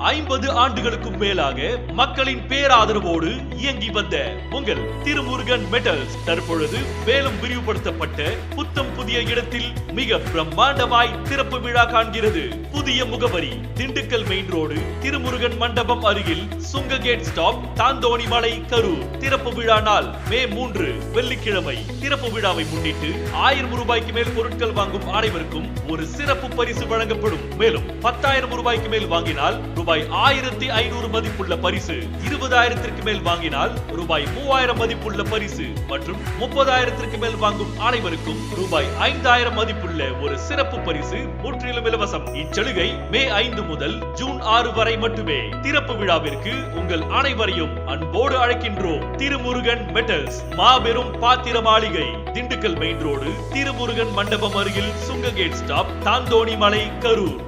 50 ஆண்டுகளுக்கும் மேலாக மக்களின் பேராதரவோடு இயங்கி வந்த உங்கள் திருமுருகன் மெட்டல்ஸ் தற்பொழுது மேலும் விரிவுபடுத்தப்பட்ட புத்தம் புதிய இடத்தில் மிக பிரம்மாண்டமாய் திறப்பு விழா காண்கிறது. புதிய முகவரி திண்டுக்கல் மெயின் ரோடு திருமுருகன் மண்டபம் அருகில் சுங்க கேட் ஸ்டாப் தாந்தோணிமலை கரூர். திறப்பு விழா நாள் மே 3 வெள்ளிக்கிழமை. திறப்பு விழாவை முன்னிட்டு 1000 ரூபாய்க்கு மேல் பொருட்கள் வாங்கும் அனைவருக்கும் ஒரு சிறப்பு பரிசு வழங்கப்படும். மேலும் 10,000 ரூபாய்க்கு மேல் வாங்கினால் ரூபாய் 1500 மதிப்புள்ள பரிசு, 20,000 மேல் வாங்கினால் ரூபாய் 3000 மதிப்புள்ள பரிசு மற்றும் 30,000 மேல் வாங்கும் அனைவருக்கும் ரூபாய் 5,000 மதிப்புள்ள ஒரு சிறப்பு பரிசு முற்றிலும் இலவசம். இச்சலுகை மே 5 முதல் ஜூன் 6 வரை மட்டுமே. திறப்பு விழாவிற்கு உங்கள் அனைவரையும் அன்போடு அழைக்கின்றோம். திருமுருகன் மெட்டல்ஸ், மாபெரும் பாத்திர மாளிகை, திண்டுக்கல் மெயின் ரோடு திருமுருகன் மண்டபம் அருகில் சுங்க கேட் ஸ்டாப் தாந்தோணிமலை கரூர்.